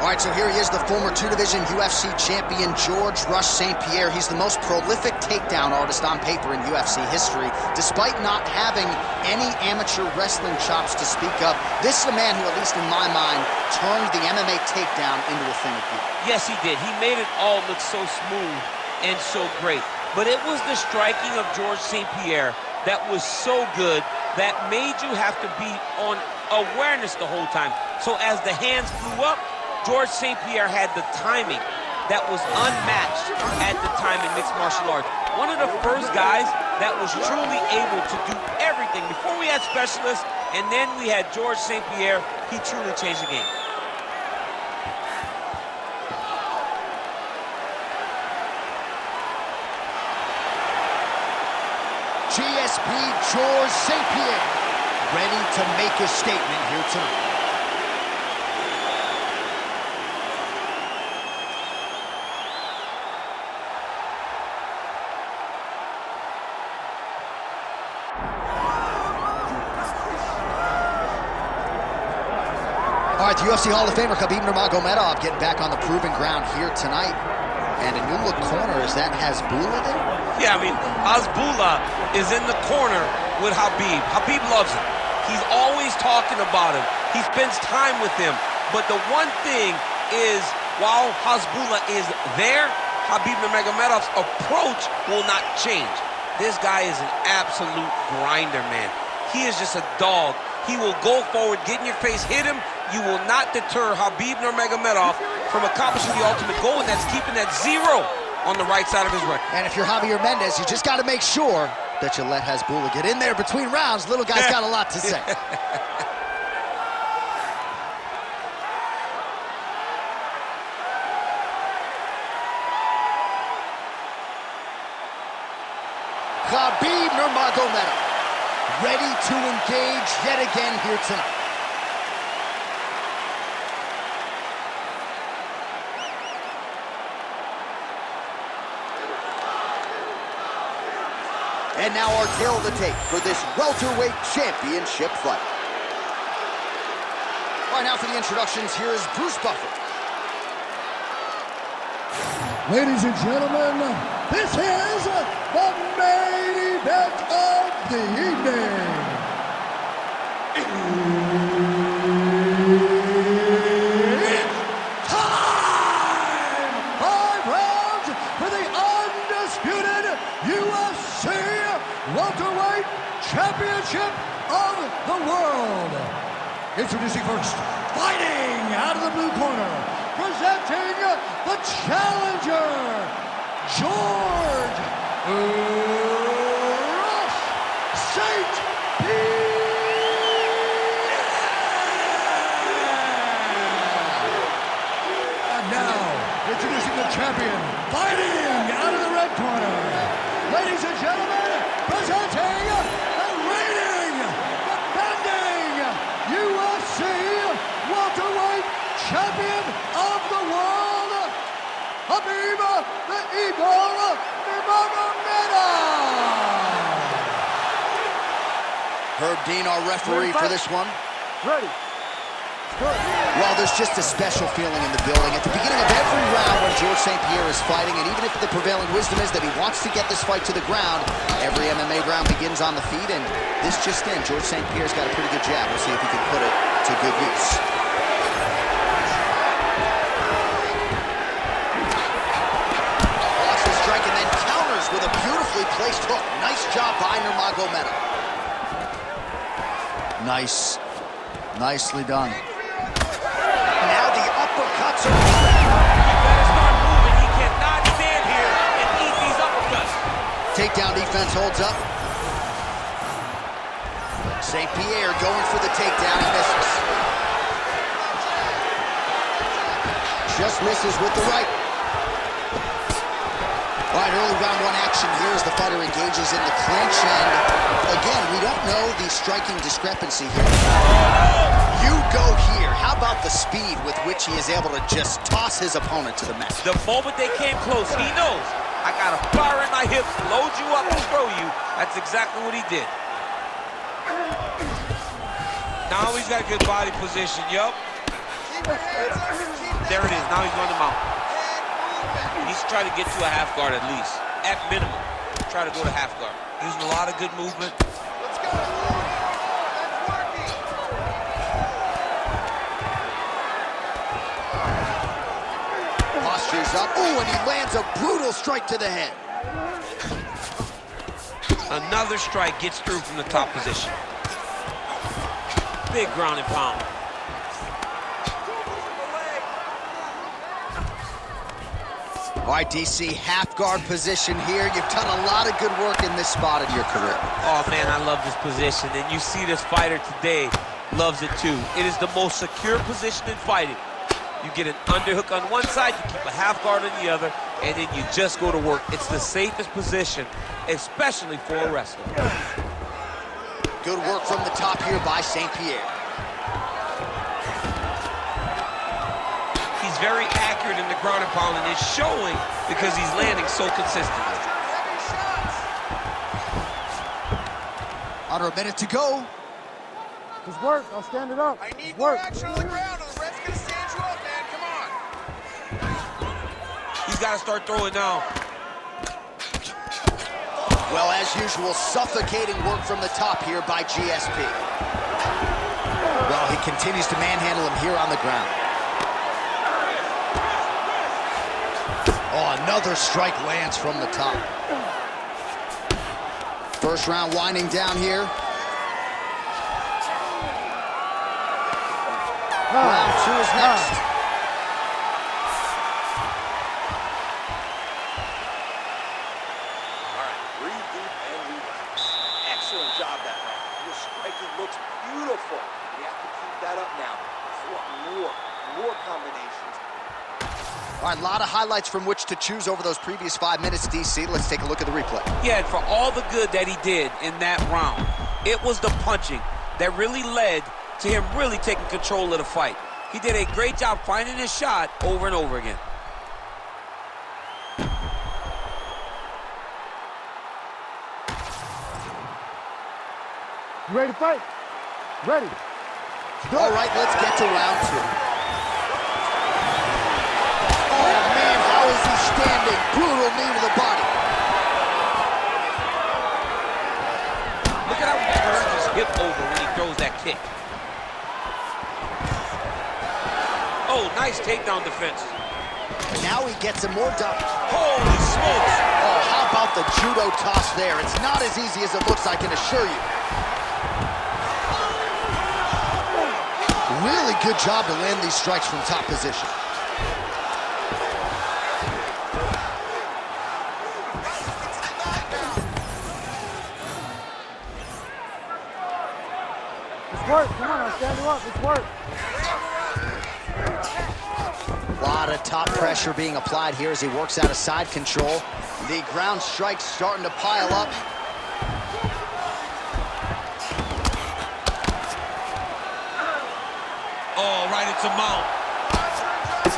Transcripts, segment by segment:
All right, so here he is, the former two-division UFC champion, George "Rush" Saint-Pierre. He's the most prolific takedown artist on paper in UFC history. Despite not having any amateur wrestling chops to speak of, this is a man who, at least in my mind, turned the MMA takedown into a thing of beauty. Yes, he did. He made it all look so smooth and so great. But it was the striking of George Saint-Pierre that was so good that made you have to be on awareness the whole time. So as the hands flew up, George Saint-Pierre had the timing that was unmatched at the time in mixed martial arts. One of the first guys that was truly able to do everything. Before we had specialists, and then we had George Saint-Pierre, he truly changed the game. GSP George Saint-Pierre, ready to make a statement here tonight. All right, the UFC Hall of Famer Khabib Nurmagomedov getting back on the proving ground here tonight. And a new look corner, is that Hasbulla there? Yeah, I mean, Hasbulla is in the corner with Khabib. Khabib loves him. He's always talking about him. He spends time with him. But the one thing is, while Hasbulla is there, Khabib Nurmagomedov's approach will not change. This guy is an absolute grinder, man. He is just a dog. He will go forward, get in your face, hit him. You will not deter Khabib Nurmagomedov from accomplishing the ultimate goal, and that's keeping that 0 on the right side of his record. And if you're Javier Mendez, you just got to make sure that you let Hasbulla get in there between rounds. Little guy's got a lot to say. Khabib Nurmagomedov, ready to engage yet again here tonight. And now our tale of the tape for this welterweight championship fight. All right, now for the introductions, here is Bruce Buffer. Ladies and gentlemen, this is the main event of the evening. It's time! 5 rounds for the undisputed UFC welterweight championship of the world. Introducing first, fighting out of the blue corner, presenting the challenger, George "Rush" Saint-Pierre. And now, introducing the champion, fighting out of the red corner. Ladies and gentlemen, presenting the reigning, defending UFC welterweight champion of the world, Khabib the Eagle Nurmagomedov. Herb Dean, our referee for this one. Ready. Well, there's just a special feeling in the building. At the beginning of every round when George Saint-Pierre is fighting, and even if the prevailing wisdom is that he wants to get this fight to the ground, every MMA round begins on the feet, and this just in, George Saint-Pierre's got a pretty good jab. We'll see if he can put it to good use. Blocks the strike and then counters with a beautifully placed hook. Nice job by Nurmagomedov. Nicely done. Now the uppercuts are... He better start moving. He cannot stand here and eat these uppercuts. Takedown defense holds up. Saint-Pierre going for the takedown. He misses. Just misses with the right. All right, early round one action here as the fighter engages in the clinch. And again, we don't know the striking discrepancy here. You go here. How about the speed with which he is able to just toss his opponent to the mat? The moment they came close, he knows, I got a fire in my hips, load you up and throw you. That's exactly what he did. Now he's got a good body position, yup. Keep it. there it is. Now he's on the mount. He needs to try to get to a half guard at least. At minimum, try to go to half guard. Using a lot of good movement. Let's go. That's working. Posture's up. Ooh, and he lands a brutal strike to the head. Another strike gets through from the top position. Big ground and pound. All right, DC, half guard position here. You've done a lot of good work in this spot in your career. Oh, man, I love this position. And you see this fighter today loves it, too. It is the most secure position in fighting. You get an underhook on one side, you keep a half guard on the other, and then you just go to work. It's the safest position, especially for a wrestler. Good work from the top here by Saint-Pierre. He's very accurate in the ground and pound, and it's showing because he's landing so consistently. Under a minute to go. Just work. I'll stand it up. I need Just more work. action on the ground, or the ref's gonna stand you up, man. Come on. He's got to start throwing now. Well, as usual, suffocating work from the top here by GSP. Well, he continues to manhandle him here on the ground. Oh, another strike lands from the top. First round winding down here. Round two is next. All right, breathe deep and relax. Excellent job that round. Your striking looks beautiful. You have to keep that up now. You want more combinations. All right, a lot of highlights from which to choose over those previous 5 minutes, DC. Let's take a look at the replay. Yeah, and for all the good that he did in that round, it was the punching that really led to him really taking control of the fight. He did a great job finding his shot over and over again. You ready to fight? Ready. All right, let's get to round two. Oh, man, how is he standing? Brutal knee to the body. Look at how he turns his hip over when he throws that kick. Oh, nice takedown defense. Now he gets him more done. Holy smokes! Oh, how about the judo toss there? It's not as easy as it looks, I can assure you. Really good job to land these strikes from top position. Let's work. Come on, I'll stand you up. Let's work. A lot of top pressure being applied here as he works out of side control. The ground strikes starting to pile up. Oh, right into mount.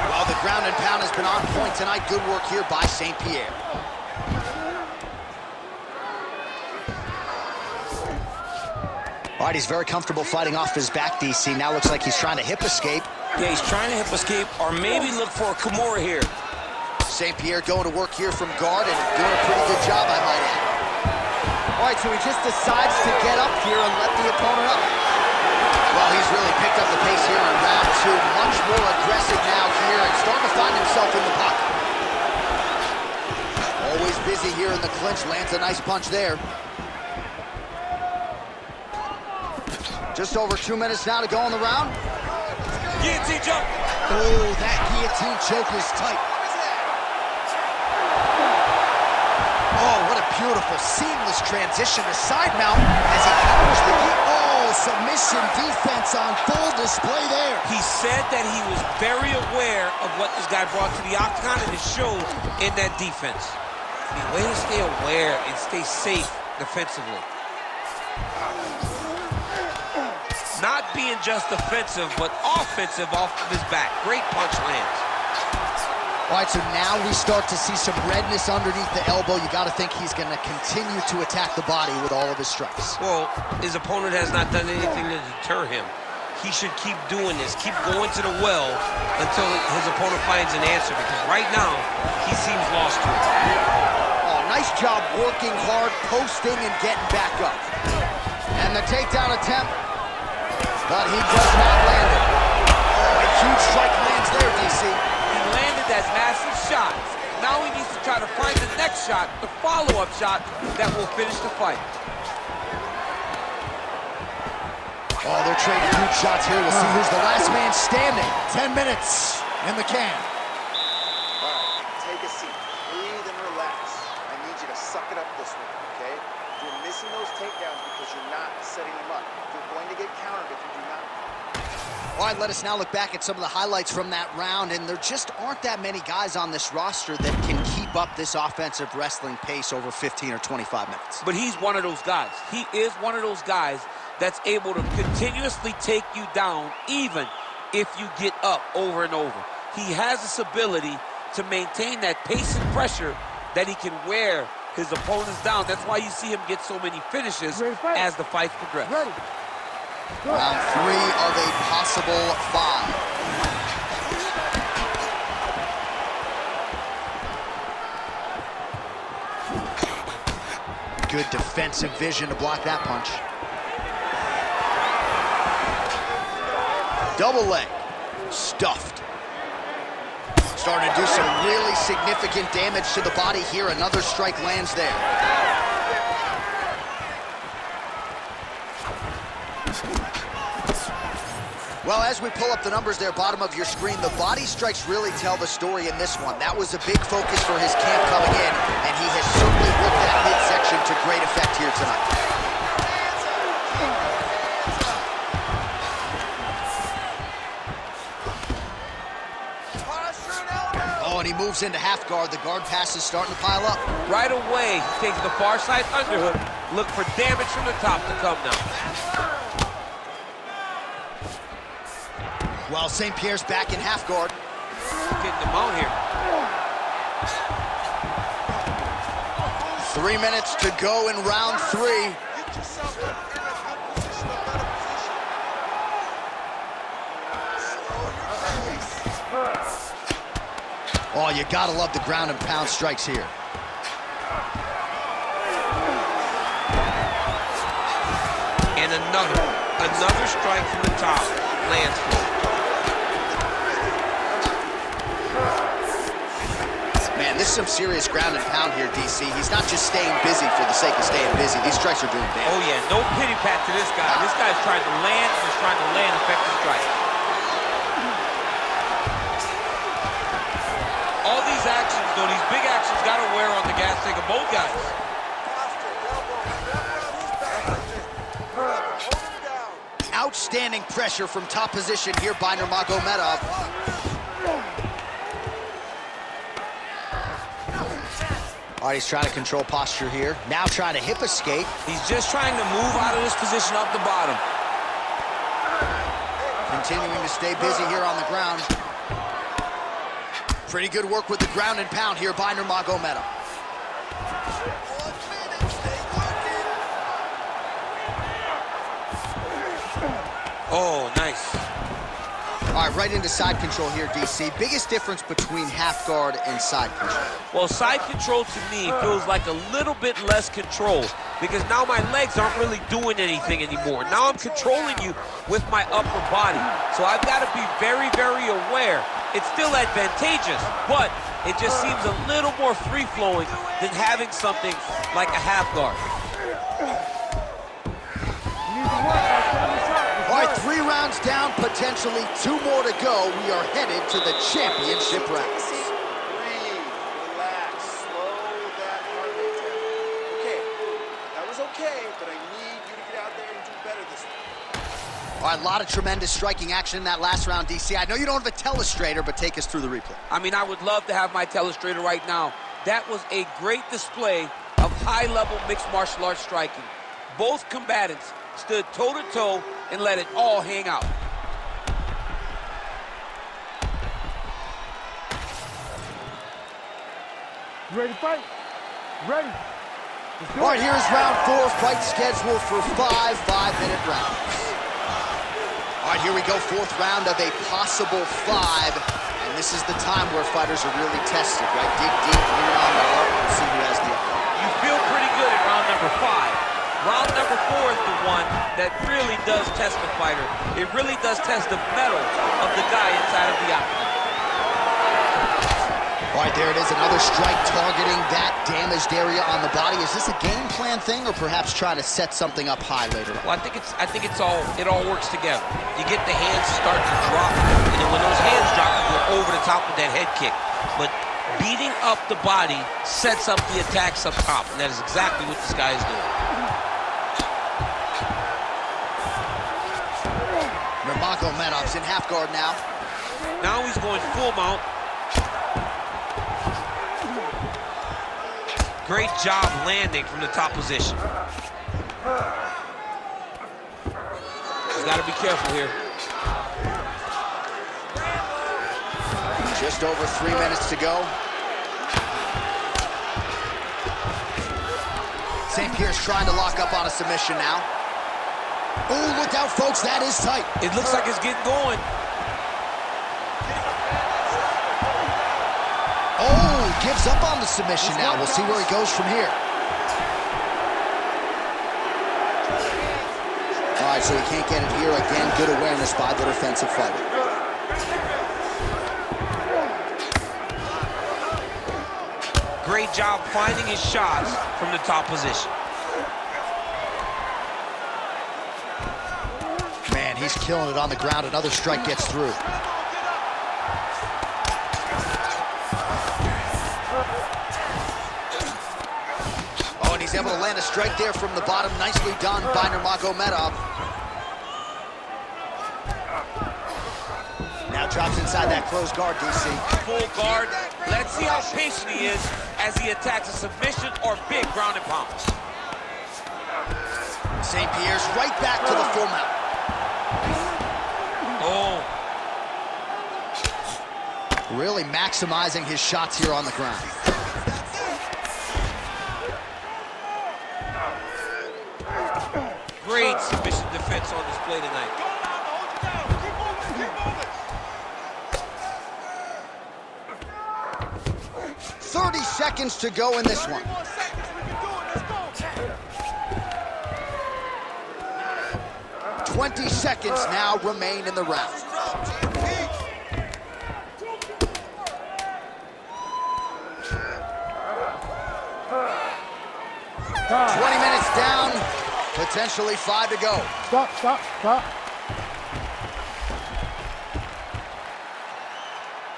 Well, the ground and pound has been on point tonight. Good work here by Saint-Pierre. All right, he's very comfortable fighting off his back, DC. Now looks like he's trying to hip escape. Yeah, he's trying to hip escape or maybe look for a Kimura here. Saint-Pierre going to work here from guard and doing a pretty good job, I might add. All right, so he just decides to get up here and let the opponent up. Well, he's really picked up the pace here in round two. Much more aggressive now here and starting to find himself in the pocket. Always busy here in the clinch. Lands a nice punch there. Just over 2 minutes now to go in the round. Guillotine jump. Oh, that guillotine choke is tight. Oh, what a beautiful, seamless transition to side mount as he counters the submission defense on full display there. He said that he was very aware of what this guy brought to the octagon, and it showed in that defense. The way to stay aware and stay safe defensively. Not being just defensive, but offensive off of his back. Great punch lands. All right, so now we start to see some redness underneath the elbow. You got to think he's going to continue to attack the body with all of his strikes. Well, his opponent has not done anything to deter him. he should keep doing this, keep going to the well until his opponent finds an answer, because right now, he seems lost to it. Oh, nice job working hard, posting, and getting back up. And the takedown attempt, but he does not land it. Oh, a huge strike lands there, DC. He landed that massive shot. Now he needs to try to find the next shot, the follow-up shot that will finish the fight. Oh, they're trading huge shots here. We'll see who's the last man standing. 10 minutes in the can. All right, take a seat. Breathe and relax. I need you to suck it up this one, okay? You're missing those takedowns because you're not setting them up. You're going to get countered if you do not. All right, let us now look back at some of the highlights from that round, and there just aren't that many guys on this roster that can keep up this offensive wrestling pace over 15 or 25 minutes. But he's one of those guys. He is one of those guys that's able to continuously take you down even if you get up over and over. He has this ability to maintain that pace and pressure that he can wear his opponents down. That's why you see him get so many finishes as the fights progress. Round 3 of a possible 5. Good defensive vision to block that punch. Double leg. Stuffed. Starting to do some really significant damage to the body here. Another strike lands there. Well, as we pull up the numbers there, bottom of your screen, the body strikes really tell the story in this one. That was a big focus for his camp coming in, and he has certainly worked that midsection to great effect here tonight. Oh, and he moves into half guard. The guard pass is starting to pile up. Right away, he takes the far side underhook. Look for damage from the top to come now. Well, Saint-Pierre's back in half guard. Getting them out here. 3 minutes to go in round 3. Get yourself in a good position, a better position. Oh, you gotta love the ground and pound strikes here. And another strike from the top lands for him. Man, this is some serious ground and pound here, DC. He's not just staying busy for the sake of staying busy. These strikes are doing damage. Oh, yeah, no pity pat to this guy. This guy's trying to land, and he's trying to land effective strikes. All these actions, though, these big actions, got to wear on the gas tank of both guys. Outstanding pressure from top position here by Nurmagomedov. All right, he's trying to control posture here. Now trying to hip escape. He's just trying to move out of this position up the bottom. Continuing to stay busy here on the ground. Pretty good work with the ground and pound here by Nurmagomedov. Oh, nice. All right, right into side control here, DC. Biggest difference between half guard and side control? Well, side control to me feels like a little bit less control because now my legs aren't really doing anything anymore. Now I'm controlling you with my upper body. So I've got to be very, very aware. It's still advantageous, but it just seems a little more free-flowing than having something like a half guard. All right, 3 rounds down, potentially 2 more to go. We are headed to the championship rounds. Breathe, relax, slow that heart rate down. Okay, that was okay, but I need you to get out there and do better this week. All right, a lot of tremendous striking action in that last round, DC. I know you don't have a telestrator, but take us through the replay. I mean, I would love to have my telestrator right now. That was a great display of high-level mixed martial arts striking. Both combatants stood toe-to-toe and let it all hang out. You ready to fight? Ready. All right, here's round 4, fight scheduled for 5 5-minute rounds. All right, here we go, fourth round of a possible 5. And this is the time where fighters are really tested, right? Dig deep, lean on the heart, and see who has the upper. You feel pretty good at round number 5. Round number 4 is the one that really does test the fighter. It really does test the mettle of the guy inside of the octagon. All right, there it is, another strike targeting that damaged area on the body. Is this a game plan thing, or perhaps trying to set something up high later on? Well, I think it all works together. You get the hands start to drop, and then when those hands drop, you go over the top of that head kick. But beating up the body sets up the attacks up top, and that is exactly what this guy is doing. Nurmagomedov's in half guard now. Now he's going full mount. Great job landing from the top position. He's got to be careful here. Just over 3 minutes to go. Saint-Pierre's trying to lock up on a submission now. Oh, look out, folks, that is tight. It looks like it's getting going. Oh, gives up on the submission now. We'll see where he goes from here. All right, so he can't get it here. Again, good awareness by the defensive fighter. Great job finding his shots from the top position. Man, he's killing it on the ground. Another strike gets through. Oh, and he's able to land a strike there from the bottom. Nicely done by Nurmagomedov. Now drops inside that closed guard, DC. Full guard. Let's see how patient he is as he attacks a submission or big ground and pound. Saint-Pierre's right back to the full mount. Oh. Really maximizing his shots here on the ground. Great submission defense on display tonight. 30 seconds to go in this one. Oh. 20 seconds now remain in the round. 20 minutes down, potentially 5 to go. Stop. All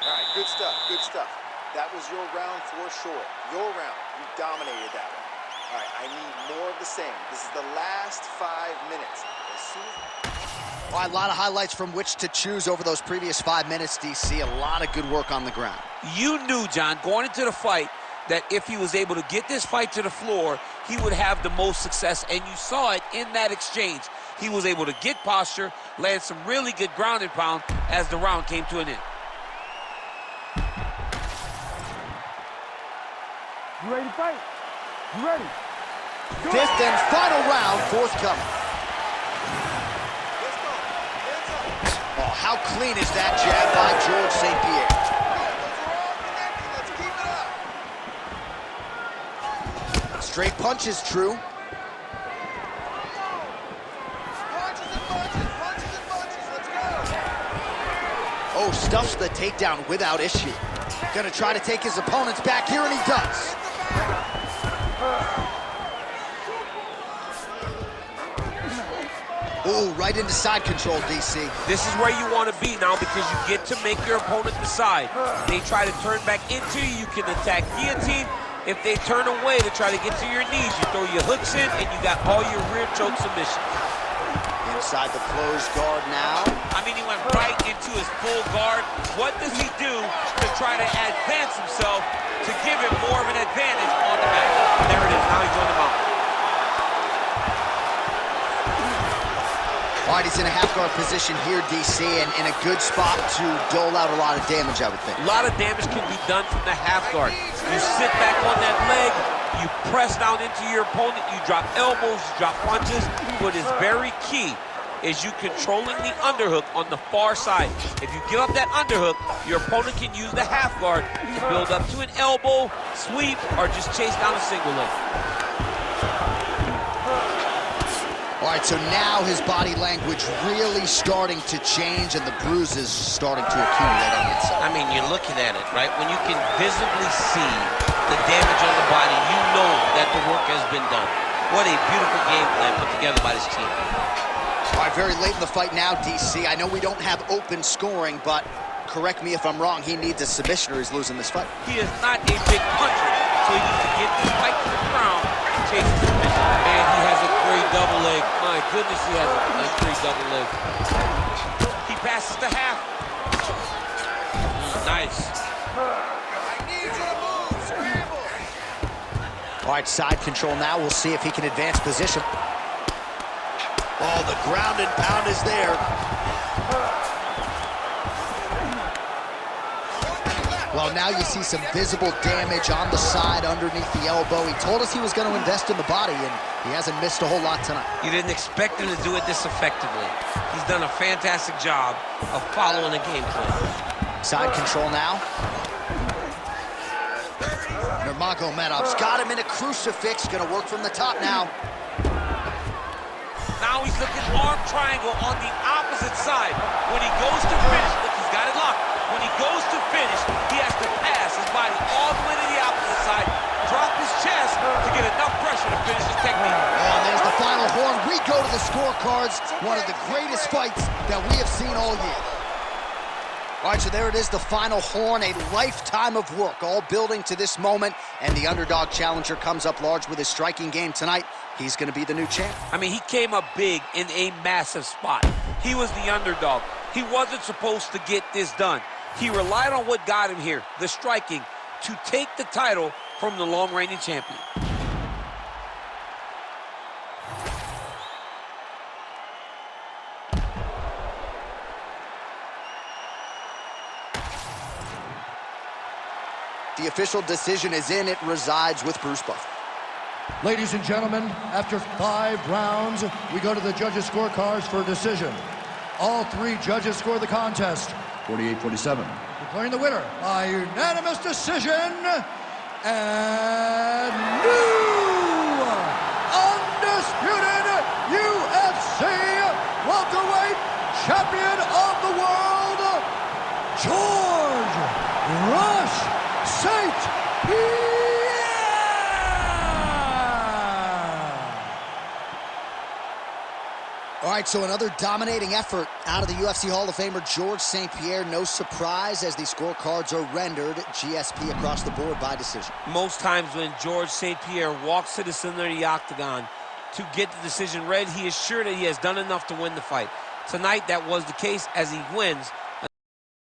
right, good stuff. That was your round for sure. Your round, you dominated that one. All right, I need more of the same. This is the last 5 minutes. All right, a lot of highlights from which to choose over those previous 5 minutes, DC. A lot of good work on the ground. You knew, John, going into the fight, that if he was able to get this fight to the floor, he would have the most success, and you saw it in that exchange. He was able to get posture, land some really good ground and pound as the round came to an end. You ready to fight? You ready? Fifth and final round forthcoming. Oh, how clean is that jab by George Saint-Pierre? Straight punch is true. Oh, stuffs the takedown without issue. Gonna try to take his opponents back here, and he does. Ooh, right into side control, DC. This is where you want to be now because you get to make your opponent decide. They try to turn back into you, you can attack guillotine. If they turn away to try to get to your knees, you throw your hooks in and you got all your rear choke submissions. Inside the closed guard now. I mean, he went right into his full guard. What does he do to try to advance himself to give him more of an advantage on the mat? There it is, now he's on the mount. All right, he's in a half-guard position here, DC, and in a good spot to dole out a lot of damage, I would think. A lot of damage can be done from the half guard. You sit back on that leg, you press down into your opponent, you drop elbows, you drop punches. What is very key is you controlling the underhook on the far side. If you give up that underhook, your opponent can use the half guard to build up to an elbow, sweep, or just chase down a single leg. All right, so now his body language really starting to change and the bruises starting to accumulate on the inside. I mean, you're looking at it, right? When you can visibly see the damage on the body, you know that the work has been done. What a beautiful game plan put together by this team. All right, very late in the fight now, DC. I know we don't have open scoring, but correct me if I'm wrong, he needs a submission or he's losing this fight. He is not a big puncher, so he needs to get this fight to the ground and chase the submission. Man, he has a great double leg. My goodness, he has a great double leg. He passes the half. Nice. I need you to move, scramble. All right, side control now. We'll see if he can advance position. Oh, the ground and pound is there. Well, now you see some visible damage on the side underneath the elbow. He told us he was going to invest in the body, and he hasn't missed a whole lot tonight. You didn't expect him to do it this effectively. He's done a fantastic job of following the game plan. Side control now. Nurmagomedov's got him in a crucifix. Going to work from the top now. Now he's looking arm triangle on the opposite side. When he goes to finish, look, he's got it locked. When he goes to finish, he has to pass his body all the way to the opposite side, drop his chest to get enough pressure to finish his technique. Oh, and there's the final horn. We go to the scorecards. One of the greatest fights that we have seen all year. All right, so there it is, the final horn, a lifetime of work, all building to this moment, and the underdog challenger comes up large with his striking game tonight. He's going to be the new champ. I mean, he came up big in a massive spot. He was the underdog. He wasn't supposed to get this done. He relied on what got him here, the striking, to take the title from the long-reigning champion. The official decision is in. It resides with Bruce Buffer. Ladies and gentlemen, after 5 rounds, we go to the judges' scorecards for a decision. All 3 judges score the contest, 48-47. Declaring the winner by unanimous decision, and new undisputed UFC welterweight champion of the world, George Rush Saint-Pierre! All right, so another dominating effort out of the UFC Hall of Famer George Saint-Pierre. No surprise as the scorecards are rendered GSP across the board by decision. Most times when George Saint-Pierre walks to the center of the octagon to get the decision read, he is sure that he has done enough to win the fight. Tonight, that was the case as he wins